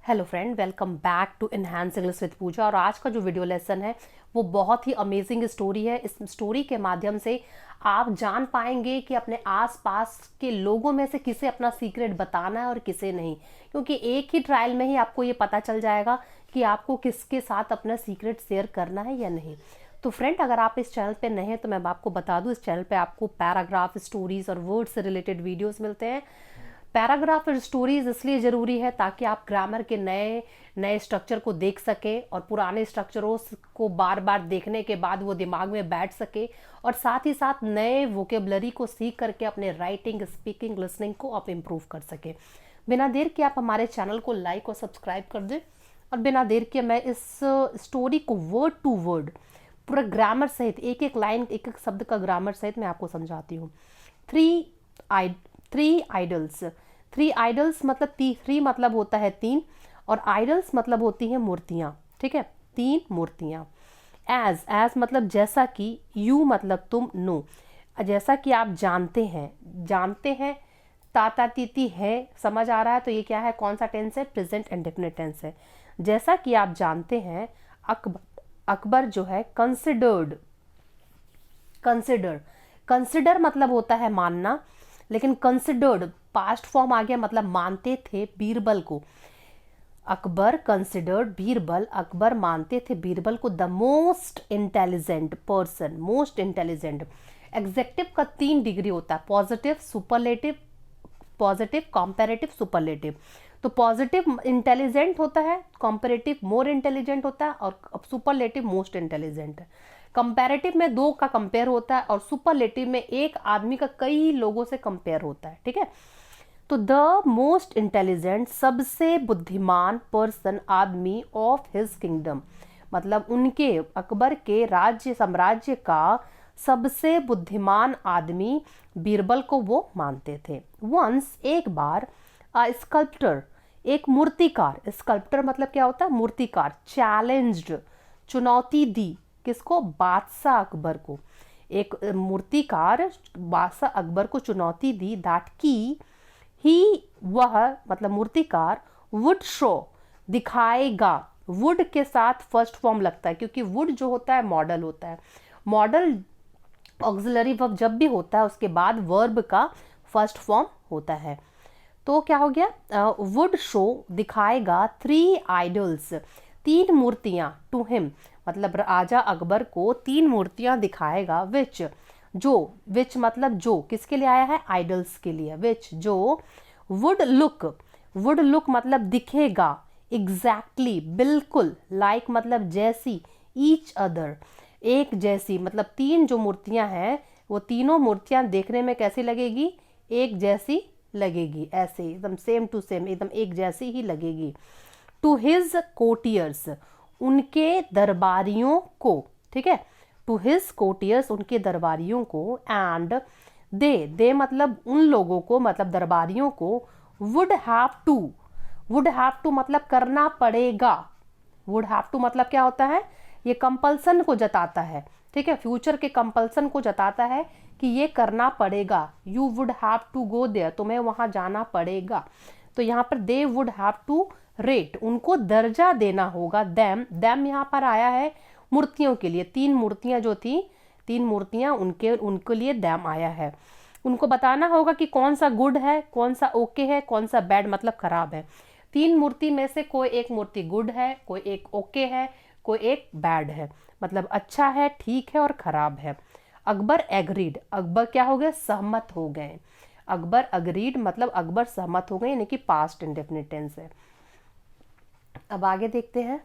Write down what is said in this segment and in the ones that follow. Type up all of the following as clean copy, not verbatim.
Hello friend, welcome back to enhance English with Pooja. और आज का जो वीडियो लेसन है वो बहुत ही अमेजिंग स्टोरी है। इस स्टोरी के माध्यम से आप जान पाएंगे कि अपने आसपास के लोगों में से किसे अपना सीक्रेट बताना है और किसे नहीं, क्योंकि एक ही ट्रायल में ही आपको ये पता चल जाएगा कि आपको किसके साथ अपना सीक्रेट शेयर करना है या नहीं। तो फ्रेंड, अगर आप इस चैनल पे नए हैं तो मैं आपको बता दूं, इस चैनल पे आपको पैराग्राफ, स्टोरीज और वर्ड से रिलेटेड वीडियोस मिलते हैं। पैराग्राफ और स्टोरीज इसलिए ज़रूरी है ताकि आप ग्रामर के नए नए स्ट्रक्चर को देख सकें और पुराने स्ट्रक्चरों को बार बार देखने के बाद वो दिमाग में बैठ सके, और साथ ही साथ नए वोकेबलरी को सीख करके अपने राइटिंग, स्पीकिंग, लिसनिंग को आप इम्प्रूव कर सके। बिना देर के आप हमारे चैनल को लाइक और सब्सक्राइब कर दें। और बिना देर के मैं इस स्टोरी को वर्ड टू वर्ड पूरा ग्रामर सहित, एक एक लाइन, एक एक शब्द का ग्रामर सहित मैं आपको समझाती हूँ। Three idols. थ्री आइडल्स मतलब थ्री मतलब होता है तीन, और आइडल्स मतलब होती हैं मूर्तियां। ठीक है, तीन मूर्तियां। एज मतलब जैसा कि, यू मतलब तुम, नो जैसा कि आप जानते हैं। ताता तीती है, समझ आ रहा है? तो ये क्या है, कौन सा टेंस है? प्रेजेंट इंडेफिनिट टेंस है। जैसा कि आप जानते हैं, अकबर जो है कंसिडर मतलब होता है मानना, लेकिन कंसिडर्ड पास्ट फॉर्म आ गया, मतलब मानते थे बीरबल को। अकबर कंसिडर्ड बीरबल, अकबर मानते थे बीरबल को the most intelligent person. Most intelligent executive का 3 डिग्री होता है, पॉजिटिव, कंपैरेटिव, सुपरलेटिव। तो पॉजिटिव इंटेलिजेंट होता है, कंपैरेटिव मोर इंटेलिजेंट होता है, और सुपरलेटिव मोस्ट इंटेलिजेंट। कंपैरेटिव में 2 का कंपेयर होता है, और सुपरलेटिव में एक आदमी का कई लोगों से कंपेयर होता है। ठीक है, तो द मोस्ट इंटेलिजेंट, सबसे बुद्धिमान पर्सन, आदमी, ऑफ हिज किंगडम मतलब उनके, अकबर के राज्य साम्राज्य का सबसे बुद्धिमान आदमी बीरबल को वो मानते थे। वंस एक बार, स्कल्प्टर एक मूर्तिकार, स्कल्प्टर मतलब क्या होता है? मूर्तिकार। चैलेंज्ड चुनौती दी, किसको? बादशाह अकबर को। एक मूर्तिकार बादशाह अकबर को चुनौती दी, दैट की ही, वह मतलब मूर्तिकार, वुड शो दिखाएगा। वुड के साथ फर्स्ट फॉर्म लगता है, क्योंकि वुड जो होता है मॉडल होता है। मॉडल ऑक्सिलरी वर्ब जब भी होता है उसके बाद वर्ब का फर्स्ट फॉर्म होता है। तो क्या हो गया? वुड शो दिखाएगा 3 आइडल्स, 3 मूर्तियां, टू हिम मतलब राजा अकबर को 3 मूर्तियां दिखाएगा। विच मतलब जो, किसके लिए आया है? आइडल्स के लिए। विच जो वुड लुक मतलब दिखेगा, एग्जैक्टली बिल्कुल, लाइक मतलब जैसी, ईच अदर एक जैसी, मतलब 3 जो मूर्तियां हैं वो तीनों मूर्तियां देखने में कैसी लगेगी? एक जैसी लगेगी, ऐसे एकदम सेम टू सेम, एकदम एक जैसी ही लगेगी। टू हिज कोटियर्स, उनके दरबारियों को। ठीक है, टू हिज कोटियर्स, उनके दरबारियों को। एंड दे मतलब उन लोगों को, मतलब दरबारियों को। वुड हैव टू मतलब करना पड़ेगा। वुड हैव टू मतलब क्या होता है? ये कंपल्सन को जताता है। ठीक है, फ्यूचर के कंपल्सन को जताता है कि ये करना पड़ेगा। You would have to go there, तुम्हें वहां जाना पड़ेगा। तो यहाँ पर they would have to rate, उनको दर्जा देना होगा। देम यहाँ पर आया है मूर्तियों के लिए। 3 मूर्तियां जो थी, 3 मूर्तियां, उनके लिए देम आया है। उनको बताना होगा कि कौन सा गुड है, कौन सा ओके है, कौन सा बैड मतलब खराब है। 3 मूर्ति में से कोई एक मूर्ति गुड है, कोई एक ओके है, कोई एक बैड है, मतलब अच्छा है, ठीक है और खराब है। अकबर एग्रीड, अकबर क्या हो गए? सहमत हो गए। अकबर अग्रीड मतलब अकबर सहमत हो गए, यानी कि पास्ट इंडेफिनिट टेंस है। अब आगे देखते हैं।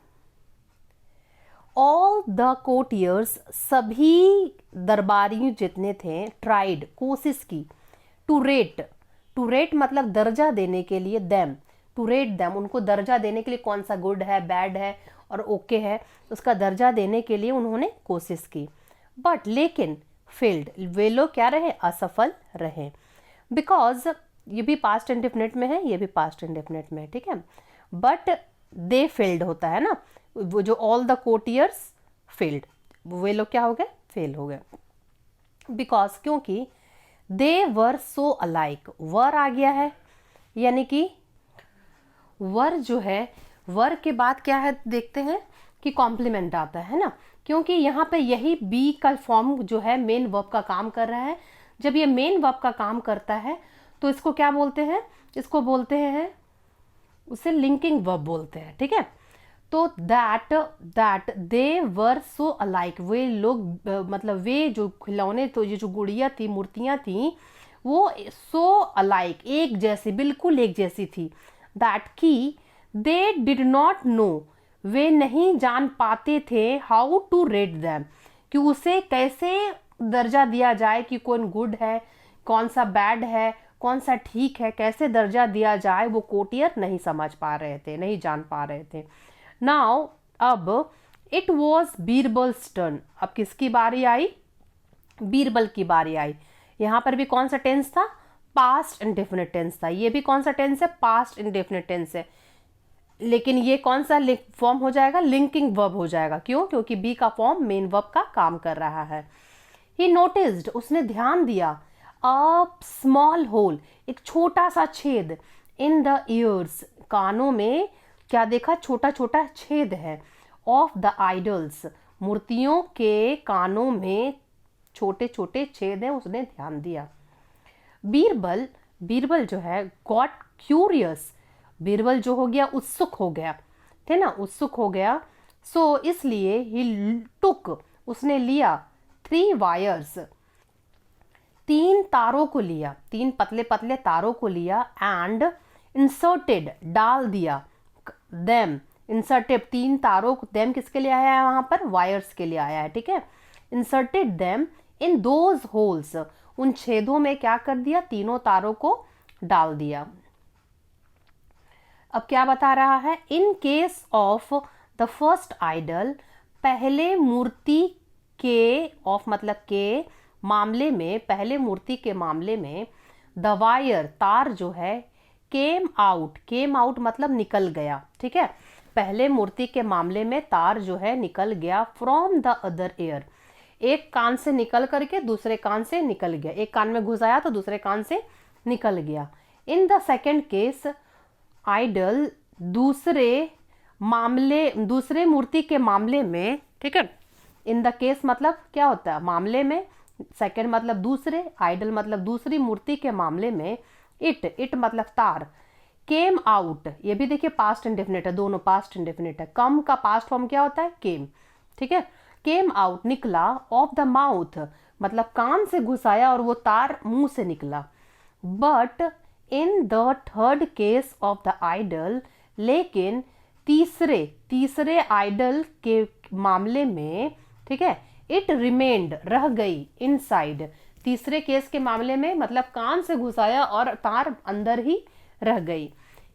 ऑल द कोर्टियर्स, सभी दरबारी जितने थे, ट्राइड कोशिश की, टू रेट मतलब दर्जा देने के लिए, देम टू रेट देम उनको दर्जा देने के लिए, कौन सा गुड है, बैड है और ओके है, उसका दर्जा देने के लिए उन्होंने कोशिश की। बट लेकिन फेल्ड, वे लोग क्या रहे? असफल रहे। बिकॉज ये भी पास्ट इंडेफिनिट में है, ये भी पास्ट इंडेफिनिट में है। ठीक है, बट दे फेल्ड होता है ना, वो जो ऑल द कोर्टियर्स फेल्ड, वे लोग क्या हो गए? फेल हो गए। बिकॉज क्योंकि दे वर सो अलाइक, वर आ गया है, यानी कि वर जो है वर्ग के बाद क्या है देखते हैं कि कॉम्प्लीमेंट आता है ना, क्योंकि यहाँ पे यही बी का फॉर्म जो है मेन वर्ब का काम कर रहा है। जब ये मेन वर्ब का काम करता है तो इसको क्या बोलते हैं, इसको बोलते हैं, उसे लिंकिंग वर्ब बोलते हैं, ठीक है। तो that they were so alike, वे लोग मतलब वे जो खिलौने, तो ये जो गुड़िया थी, मूर्तियां थी, वो सो अलाइक, एक जैसी, बिल्कुल एक जैसी थी। दैट की दे डिड नॉट नो, वे नहीं जान पाते थे, हाउ टू रेट दैम, कि उसे कैसे दर्जा दिया जाए कि कौन गुड है, कौन सा बैड है, कौन सा ठीक है, कैसे दर्जा दिया जाए, वो कोटियर नहीं समझ पा रहे थे, नहीं जान पा रहे थे। नाउ अब इट वॉज बीरबल्स टर्न, अब किसकी बारी आई, बीरबल की बारी आई। यहां पर भी कौन सा टेंस था, पास्ट इंडेफिनिट टेंस था। ये भी कौन सा टेंस है, पास्ट इंडेफिनिट टेंस है, लेकिन ये कौन सा फॉर्म हो जाएगा, लिंकिंग वर्ब हो जाएगा। क्यों, क्योंकि बी का फॉर्म मेन वर्ब का काम कर रहा है। ही नोटिस्ड, उसने ध्यान दिया, अ स्मॉल होल, एक छोटा सा छेद, इन द ईयर्स, कानों में क्या देखा, छोटा छोटा छेद है, ऑफ द आइडल्स, मूर्तियों के कानों में छोटे छोटे छेद है, उसने ध्यान दिया। बीरबल, बीरबल जो है गॉट क्यूरियस, बीरबल जो हो गया उत्सुक हो गया, थे ना, उत्सुक हो गया। सो इसलिए ही टुक, उसने लिया 3 वायर्स, 3 तारों को लिया, 3 पतले पतले तारों को लिया, एंड इंसर्टेड, डाल दिया, देम, इंसर्टेड 3 तारों, देम किसके लिए आया है, वहां पर वायर्स के लिए आया है, ठीक है। Inserted them in those holes, उन छेदों में क्या कर दिया, तीनों तारों को डाल दिया। अब क्या बता रहा है, in case of the first idol, पहले मूर्ति के, ऑफ मतलब के मामले में, पहले मूर्ति के मामले में, द वायर, तार जो है, केम आउट मतलब निकल गया, ठीक है। पहले मूर्ति के मामले में तार जो है निकल गया, फ्रॉम द अदर ईयर, एक कान से निकल करके दूसरे कान से निकल गया, एक कान में घुस आया तो दूसरे कान से निकल गया। In the second case, idol, दूसरे मूर्ति के मामले में, ठीक है। इन द केस मतलब क्या होता है, मामले में, सेकेंड मतलब दूसरे, आइडल मतलब दूसरी मूर्ति के मामले में, इट मतलब तार, केम आउट, ये भी देखिए पास्ट इंडेफिनिट है, दोनों पास्ट इंडेफिनिट है। कम का पास्ट फॉर्म क्या होता है, केम, ठीक है। केम आउट, निकला, ऑफ द माउथ मतलब कान से घुसाया और वो तार मुंह से निकला। But in the third case of the idol, लेकिन तीसरे आइडल के मामले में, ठीक है, इट रिमेन्ड, रह गई, इनसाइड, तीसरे केस के मामले में मतलब कान से घुसाया और तार अंदर ही रह गई।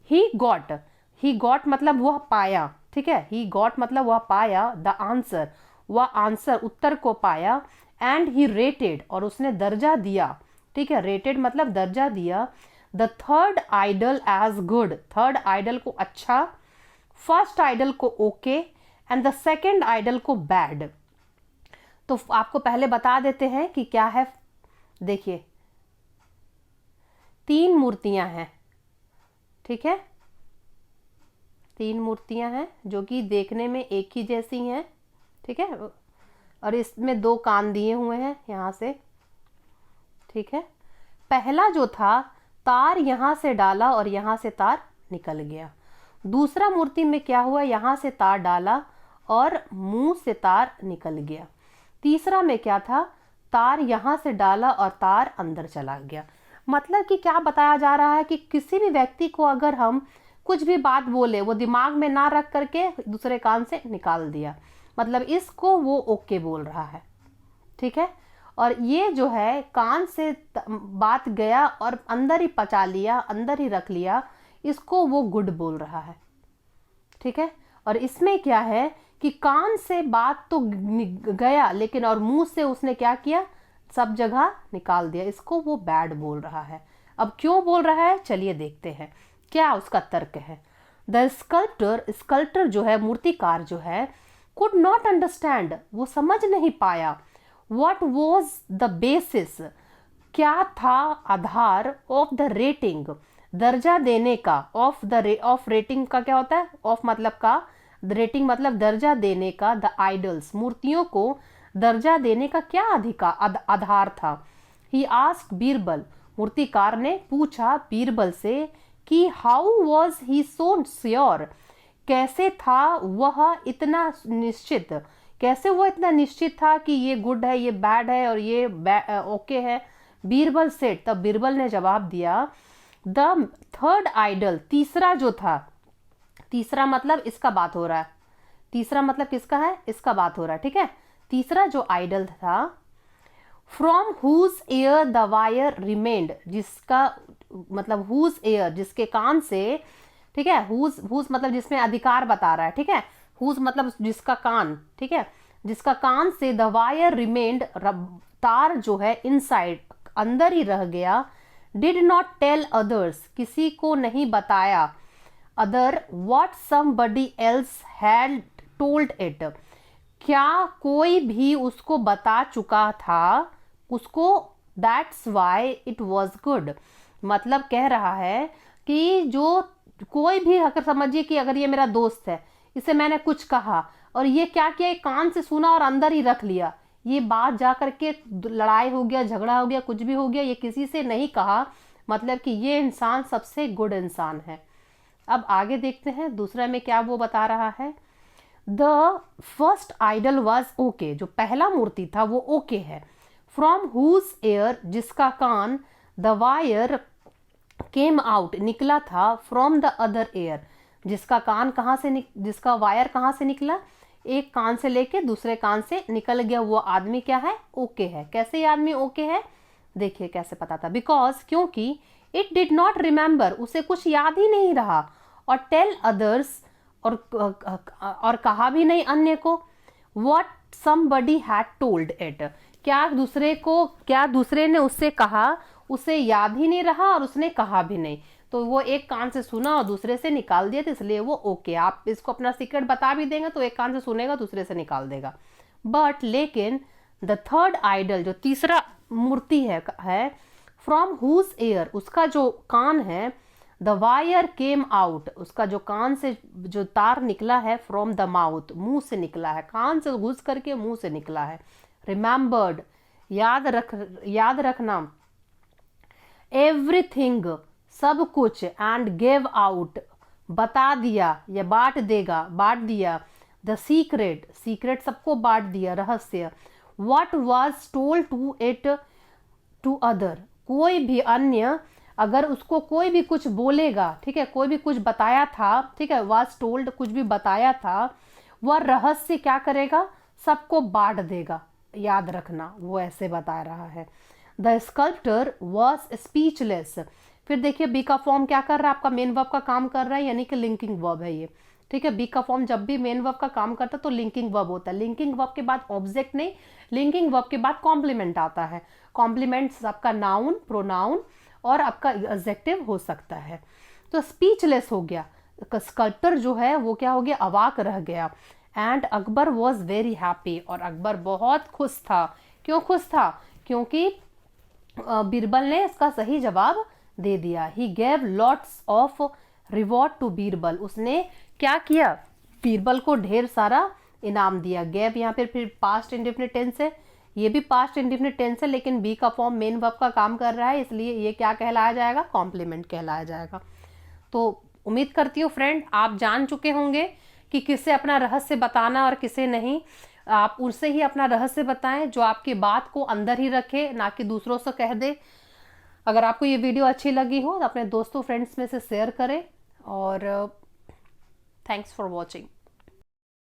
ही गॉट मतलब वह पाया, ठीक है, ही गॉट मतलब वह पाया, द आंसर, वह आंसर, उत्तर को पाया, एंड ही रेटेड, और उसने दर्जा दिया, ठीक है, रेटेड मतलब दर्जा दिया, the third idol as good, third idol को अच्छा, फर्स्ट आइडल को okay, and the second idol को बैड। तो आपको पहले बता देते हैं कि क्या है, देखिए 3 मूर्तियां हैं, ठीक है, 3 मूर्तियां हैं जो कि देखने में एक ही जैसी हैं, ठीक है, और इसमें 2 कान दिए हुए हैं यहां से, ठीक है। पहला जो था, तार यहां से डाला और यहां से तार निकल गया। दूसरा मूर्ति में क्या हुआ, यहां से तार डाला और मुंह से तार निकल गया। तीसरा में क्या था, तार यहां से डाला और तार अंदर चला गया। मतलब कि क्या बताया जा रहा है कि किसी भी व्यक्ति को अगर हम कुछ भी बात बोले, वो दिमाग में ना रख करके दूसरे कान से निकाल दिया, मतलब इसको वो ओके बोल रहा है, ठीक है। और ये जो है कान से बात गया और अंदर ही पचा लिया, अंदर ही रख लिया, इसको वो गुड बोल रहा है, ठीक है। और इसमें क्या है कि कान से बात तो गया, लेकिन और मुंह से उसने क्या किया, सब जगह निकाल दिया, इसको वो बैड बोल रहा है। अब क्यों बोल रहा है, चलिए देखते हैं क्या उसका तर्क है। द स्कल्प्टर जो है, मूर्तिकार जो है, कुड नॉट अंडरस्टैंड, वो समझ नहीं पाया, व्हाट वॉज द बेसिस, क्या था आधार, ऑफ द रेटिंग, दर्जा देने का, ऑफ रेटिंग का क्या होता है, ऑफ मतलब का, रेटिंग मतलब दर्जा देने का, द आइडल्स मूर्तियों को दर्जा देने का क्या आधार था। ही आस्क्ड बीरबल, मूर्तिकार ने पूछा बीरबल से कि how was he so sure, कैसे था वह इतना निश्चित, कैसे वो इतना निश्चित था कि ये गुड है, ये बैड है और ये ओके है। बीरबल सेड, तब बीरबल ने जवाब दिया, द थर्ड आइडल, तीसरा जो था, तीसरा मतलब इसका बात हो रहा है, तीसरा मतलब किसका है, इसका बात हो रहा है, ठीक है। तीसरा जो आइडल था, from whose ear the wire remained, जिसका मतलब हुज एयर, जिसके कान से, ठीक है, हुज मतलब जिसमें अधिकार बता रहा है, ठीक है, हुज मतलब जिसका कान, ठीक है, जिसका कान से द वायर रिमेन्ड, तार जो है इनसाइड, अंदर ही रह गया, डिड नॉट टेल अदर्स, किसी को नहीं बताया, other what somebody else had told it, क्या कोई भी उसको बता चुका था उसको, that's why it was good, मतलब कह रहा है कि जो कोई भी, अगर समझिए कि अगर ये मेरा दोस्त है, इसे मैंने कुछ कहा और ये क्या किया, कान से सुना और अंदर ही रख लिया, ये बात जा करके लड़ाई हो गया, झगड़ा हो गया, कुछ भी हो गया, ये किसी से नहीं कहा, मतलब कि ये इंसान सबसे गुड इंसान है। अब आगे देखते हैं दूसरा में क्या वो बता रहा है। The first idol was okay, जो पहला मूर्ति था वो ओके है, फ्रॉम हुज एयर, जिसका कान, द वायर केम आउट, निकला था, फ्रॉम द अदर एयर, जिसका कान कहाँ से जिसका वायर कहाँ से निकला, एक कान से लेके दूसरे कान से निकल गया, वो आदमी क्या है, ओके है। कैसे ये आदमी ओके है, देखिए कैसे पता था, बिकॉज, क्योंकि इट डिड नॉट रिमेंबर, उसे कुछ याद ही नहीं रहा, और टेल अदर्स, और कहा भी नहीं अन्य को, what somebody had told it, क्या दूसरे ने उससे कहा, उसे याद ही नहीं रहा और उसने कहा भी नहीं, तो वो एक कान से सुना और दूसरे से निकाल दिया, तो इसलिए वो ओके। आप इसको अपना सीक्रेट बता भी देंगे तो एक कान से सुनेगा, दूसरे से निकाल देगा। बट लेकिन द थर्ड आइडल, जो तीसरा मूर्ति है, फ्रॉम हुज एयर, उसका जो कान है, द वायर केम आउट, उसका जो कान से जो तार निकला है, फ्रॉम द माउथ, मुंह से निकला है, कान से घुस करके मुंह से निकला है, रिमेंबर्ड, याद रखना, एवरीथिंग, सब कुछ, एंड गेव आउट, बता दिया या बांट दिया, द सीक्रेट सबको बांट दिया, रहस्य, what was told to it to other, कोई भी अन्य अगर उसको कोई भी कुछ बोलेगा, ठीक है, कोई भी कुछ बताया था, ठीक है, वाज टोल्ड कुछ भी बताया था, वह रहस्य क्या करेगा, सबको बांट देगा, याद रखना, वो ऐसे बता रहा है। द स्कल्प्टर वॉज स्पीचलेस, फिर देखिए बी का फॉर्म क्या कर रहा है, आपका मेन वर्ब का काम कर रहा है, यानी कि लिंकिंग वर्ब है ये, ठीक है। बी का फॉर्म जब भी मेन वर्ब का काम करता है तो लिंकिंग वर्ब होता है, लिंकिंग वर्ब के बाद ऑब्जेक्ट नहीं, लिंकिंग वर्ब के बाद कॉम्प्लीमेंट आता है, कॉम्प्लीमेंट आपका नाउन, प्रोनाउन और आपका एडजेक्टिव हो सकता है। तो स्पीचलेस हो गया, स्कल्प्टर जो है वो क्या हो गया, अवाक रह गया, and Akbar was very happy, और अकबर बहुत खुश था। क्यों खुश था, क्योंकि बीरबल ने इसका सही जवाब दे दिया। He gave lots of reward to Birbal, उसने क्या किया, बीरबल को ढेर सारा इनाम दिया। गेव यहाँ पे फिर पास्ट इंडेफिनिट टेंस है, ये भी पास्ट इंडेफिनिट टेंस है, लेकिन बी का फॉर्म मेन वर्ब का काम कर रहा है, इसलिए ये क्या कहलाया जाएगा, कॉम्प्लीमेंट कहलाया जाएगा। तो उम्मीद करती हूँ फ्रेंड आप जान चुके होंगे कि किसे अपना रहस्य बताना और किसे नहीं। आप उनसे ही अपना रहस्य बताएं जो आपकी बात को अंदर ही रखे, ना कि दूसरों से कह दे। अगर आपको ये वीडियो अच्छी लगी हो तो अपने दोस्तों फ्रेंड्स में से शेयर करें, और थैंक्स फॉर वॉचिंग।